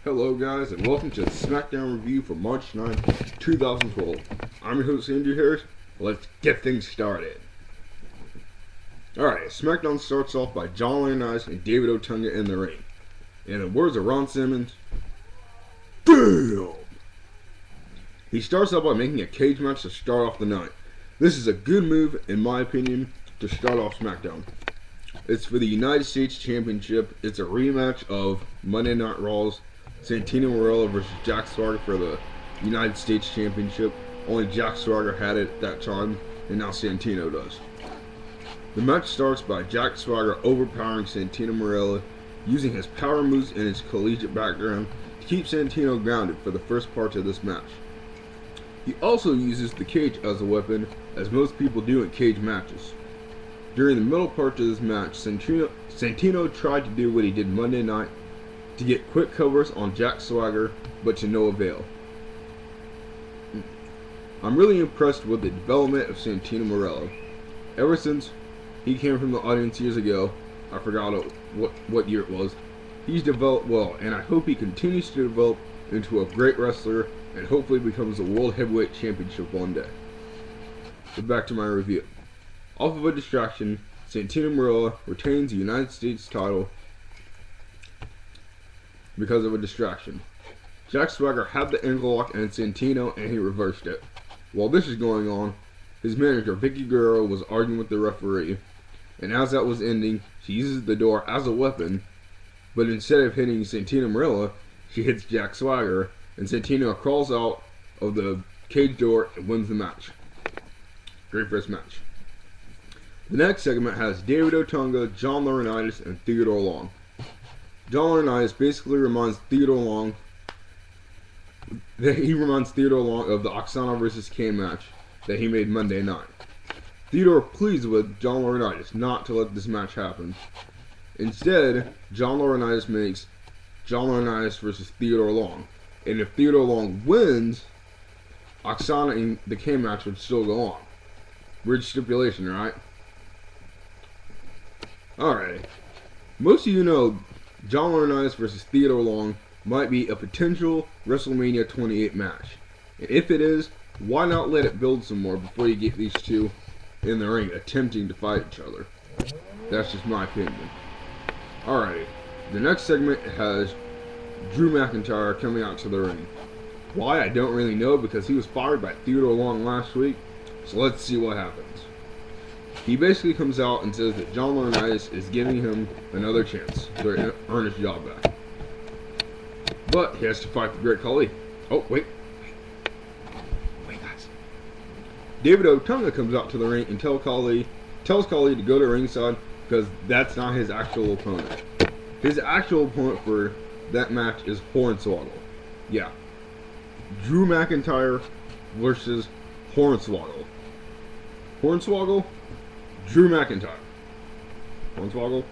Hello guys, and welcome to the SmackDown review for March 9th, 2012. I'm your host Andrew Harris. Let's get things started. Alright, SmackDown starts off by John Laurinaitis and David Otunga in the ring. And in the words of Ron Simmons, damn! He starts out by making a cage match to start off the night. This is a good move, in my opinion, to start off SmackDown. It's for the United States Championship. It's a rematch of Monday Night Raw's Santino versus Jack Swagger for the United States Championship. Only Jack Swagger had it at that time, and now Santino does. The match starts by Jack Swagger overpowering Santino Marella, using his power moves and his collegiate background to keep Santino grounded for the first part of this match. He also uses the cage as a weapon, as most people do in cage matches. During the middle part of this match, Santino tried to do what he did Monday night, to get quick covers on Jack Swagger, but to no avail. I'm really impressed with the development of Santino Marella. Ever since he came from the audience years ago, I forgot what year it was, he's developed well, and I hope he continues to develop into a great wrestler and hopefully becomes a World Heavyweight Championship one day. But back to my review. Off of a distraction, Santino Marella retains the United States title because of a distraction. Jack Swagger had the ankle lock and Santino, and he reversed it. While this is going on, his manager Vicky Guerrero was arguing with the referee, and as that was ending, she uses the door as a weapon, but instead of hitting Santino Marella, she hits Jack Swagger, and Santino crawls out of the cage door and wins the match. Great first match. The next segment has David Otunga, John Laurinaitis, and Theodore Long. John Laurinaitis basically reminds Theodore Long of the Aksana vs. Kane match that he made Monday night. Theodore pleads with John Laurinaitis not to let this match happen. Instead, John Laurinaitis makes John Laurinaitis vs. Theodore Long, and if Theodore Long wins, Aksana and the Kane match would still go on. Weird stipulation, right? Alright. Most of you know John Laurinaitis vs. Theodore Long might be a potential WrestleMania 28 match. And if it is, why not let it build some more before you get these two in the ring attempting to fight each other? That's just my opinion. Alright, the next segment has Drew McIntyre coming out to the ring. Why, I don't really know, because he was fired by Theodore Long last week, so let's see what happens. He basically comes out and says that John Laurinaitis is giving him another chance to earn his job back. But he has to fight the Great Khali. Oh, wait, guys. David Otunga comes out to the ring and tells Khali to go to ringside because that's not his actual opponent. His actual opponent for that match is Hornswoggle. Yeah. Drew McIntyre versus Hornswoggle. Hornswoggle, Drew McIntyre. Hornswoggle,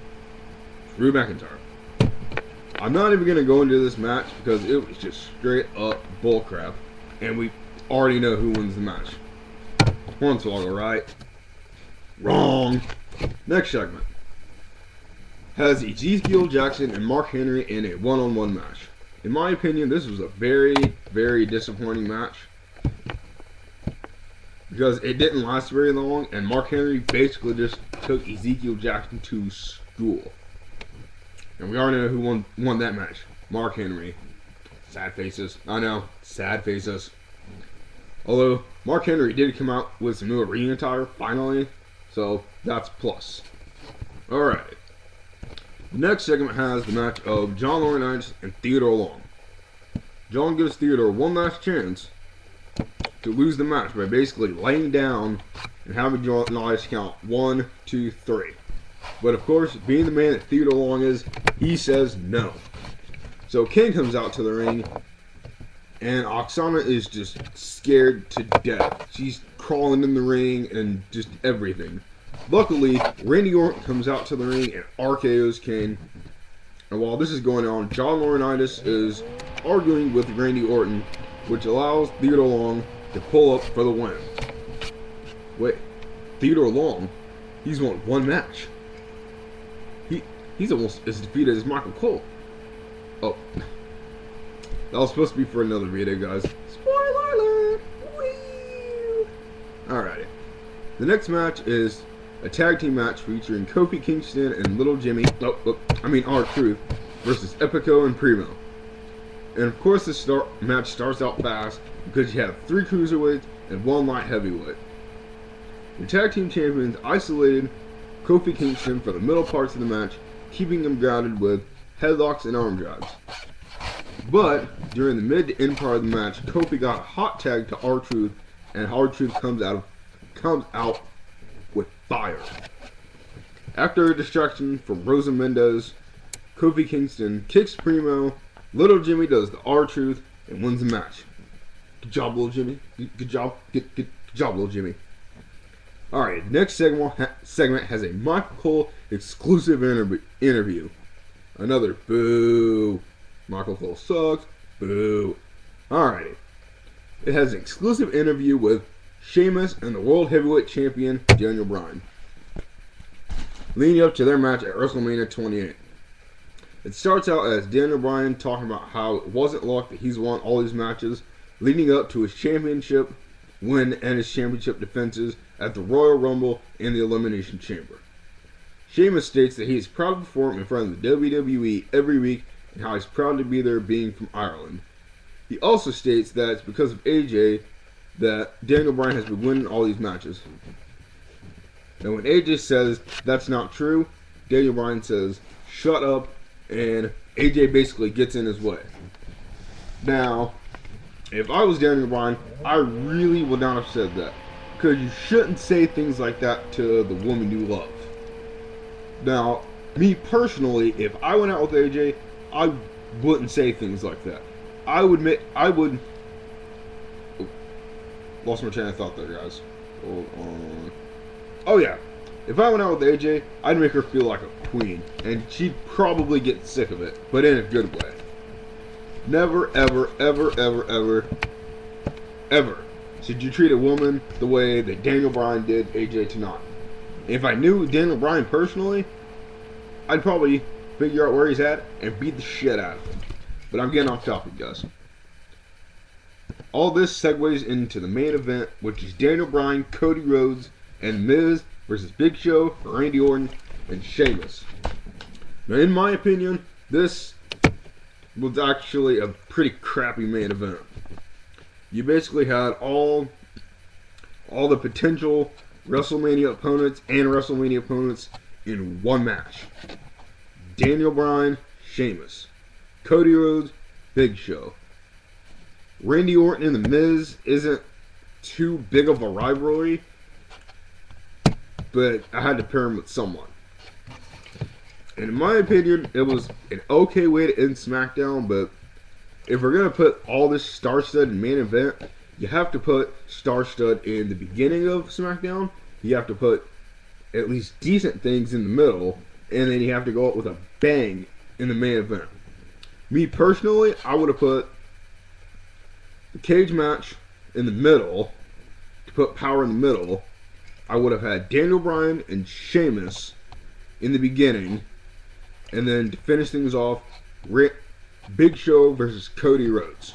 Drew McIntyre. I'm not even going to go into this match because it was just straight up bullcrap. And we already know who wins the match. Hornswoggle, right? Wrong. Next segment has Ezekiel Jackson and Mark Henry in a one-on-one match. In my opinion, this was a very, very disappointing match, because it didn't last very long, and Mark Henry basically just took Ezekiel Jackson to school. And we already know who won that match. Mark Henry. Sad faces. I know. Sad faces. Although, Mark Henry did come out with some new arena attire, finally. So, that's plus. Alright. The next segment has the match of John Laurinaitis and Theodore Long. John gives Theodore one last chance to lose the match by basically laying down and having John Laurinaitis count 1, 2, 3. But of course, being the man that Theodore Long is, he says no. So King comes out to the ring, and Aksana is just scared to death. She's crawling in the ring and just everything. Luckily, Randy Orton comes out to the ring and RKO's Kane. And while this is going on, John Laurinaitis is arguing with Randy Orton, which allows Theodore Long to pull up for the win. Wait, Theodore Long? He's won one match. He's almost as defeated as Michael Cole. Oh, That was supposed to be for another video, guys. Spoiler alert! Whee! Alrighty. The next match is a tag team match featuring Kofi Kingston and Little Jimmy, R-Truth, versus Epico and Primo. And of course this match starts out fast because you have 3 cruiserweights and 1 light heavyweight. The tag team champions isolated Kofi Kingston for the middle parts of the match, keeping him grounded with headlocks and arm drags. But during the mid to end part of the match, Kofi got a hot tag to R-Truth, and R-Truth comes out with fire. After a distraction from Rosa Mendez, Kofi Kingston kicks Primo. Little Jimmy does the R-Truth and wins the match. Good job, Little Jimmy. Good job. Good job, Little Jimmy. Alright, next segment has a Michael Cole exclusive interview. Another boo. Michael Cole sucks. Boo. Alrighty. It has an exclusive interview with Sheamus and the World Heavyweight Champion Daniel Bryan, leading up to their match at WrestleMania 28. It starts out as Daniel Bryan talking about how it wasn't luck that he's won all these matches, leading up to his championship win and his championship defenses at the Royal Rumble and the Elimination Chamber. Sheamus states that he is proud to perform in front of the WWE every week and how he's proud to be there being from Ireland. He also states that it's because of AJ that Daniel Bryan has been winning all these matches. Now when AJ says that's not true, Daniel Bryan says shut up, and AJ basically gets in his way. Now, if I was Daniel Bryan, I really would not have said that, because you shouldn't say things like that to the woman you love. Now, me personally, if I went out with AJ, I wouldn't say things like that. I would lost my train of thought there, guys. Hold on. Oh yeah, if I went out with AJ, I'd make her feel like a queen, and she'd probably get sick of it, but in a good way. Never, ever, ever, ever, ever, ever should you treat a woman the way that Daniel Bryan did AJ tonight. If I knew Daniel Bryan personally, I'd probably figure out where he's at and beat the shit out of him. But I'm getting off topic, guys. All this segues into the main event, which is Daniel Bryan, Cody Rhodes, and Miz versus Big Show, Randy Orton, and Sheamus. Now, in my opinion, this was actually a pretty crappy main event. You basically had all the potential WrestleMania opponents and WrestleMania opponents in one match. Daniel Bryan, Sheamus. Cody Rhodes, Big Show. Randy Orton and The Miz isn't too big of a rivalry, but I had to pair him with someone. And in my opinion, it was an okay way to end SmackDown, but if we're going to put all this star-studded in main event, you have to put star-studded in the beginning of SmackDown, you have to put at least decent things in the middle, and then you have to go out with a bang in the main event. Me personally, I would have put the cage match in the middle, to put power in the middle. I would have had Daniel Bryan and Sheamus in the beginning, and then to finish things off, Big Show versus Cody Rhodes.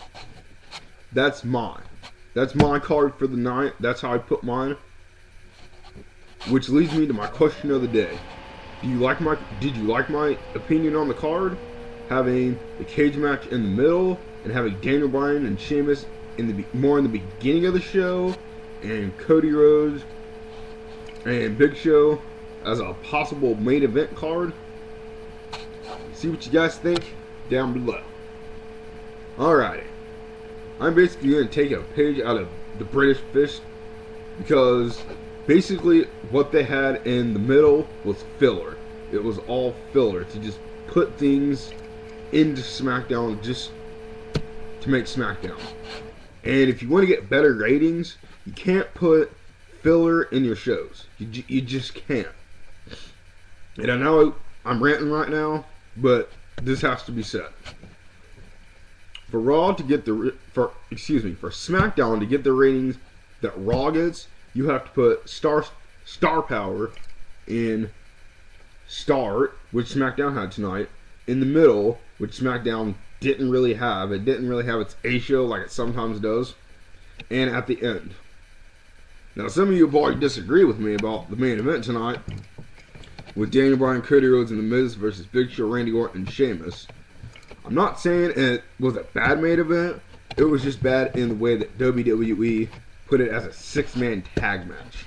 That's mine. That's my card for the night. That's how I put mine. Which leads me to my question of the day. Did you like my opinion on the card? Having the cage match in the middle and having Daniel Bryan and Sheamus more in the beginning of the show, and Cody Rhodes and Big Show as a possible main event card. See what you guys think down below. Alrighty. I'm basically going to take a page out of the British Fish, because basically what they had in the middle was filler. It was all filler to just put things into SmackDown just to make SmackDown. And if you want to get better ratings, you can't put filler in your shows. You just can't. And I know I'm ranting right now, but this has to be said. For Raw to get for SmackDown to get the ratings that Raw gets, you have to put star power in start, which SmackDown had tonight, in the middle, which SmackDown didn't really have. It didn't really have its A show like it sometimes does. And at the end. Now, some of you probably disagree with me about the main event tonight, with Daniel Bryan, Cody Rhodes, and The Miz versus Big Show, Randy Orton, and Sheamus. I'm not saying it was a bad main event. It was just bad in the way that WWE put it as a 6-man tag match.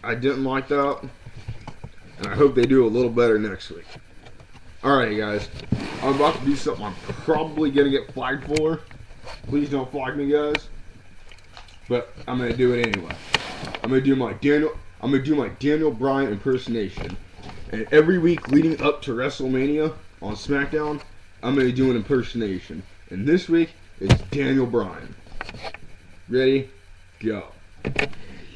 I didn't like that, and I hope they do a little better next week. Alright, guys. I'm about to do something I'm probably going to get flagged for. Please don't flag me, guys. But I'm going to do it anyway. I'm going to do my Daniel Bryan impersonation. And every week leading up to WrestleMania on SmackDown, I'm going to do an impersonation. And this week, it's Daniel Bryan. Ready? Go.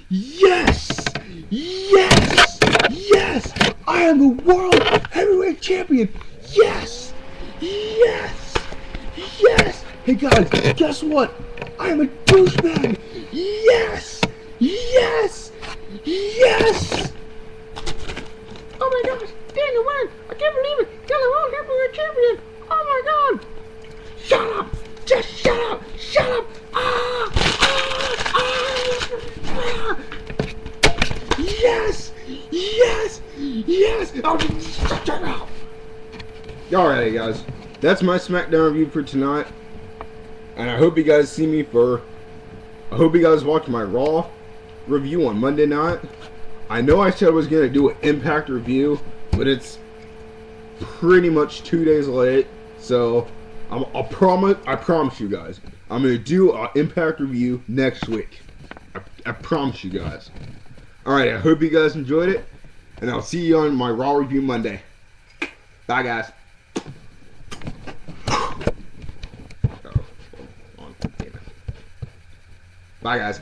Yes! Yes! Yes! I am the World Heavyweight Champion! Yes! Yes! Yes! Hey guys, guess what? I am a douchebag! Yes! Yes! Yes! Oh my gosh! Daniel Bryan! I can't believe it! You're the World Heavyweight Champion! Oh my god! Shut up! Just shut up! Shut up! Yes! Yes! Yes! Oh, shut your mouth! Alright, guys. That's my SmackDown review for tonight. And I hope you guys see me for... I hope you guys watch my Raw review on Monday night. I know I said I was going to do an Impact review, but it's pretty much 2 days late. So, I promise you guys, I'm going to do an Impact review next week. I promise you guys. Alright, I hope you guys enjoyed it. And I'll see you on my Raw review Monday. Bye, guys. Bye, guys.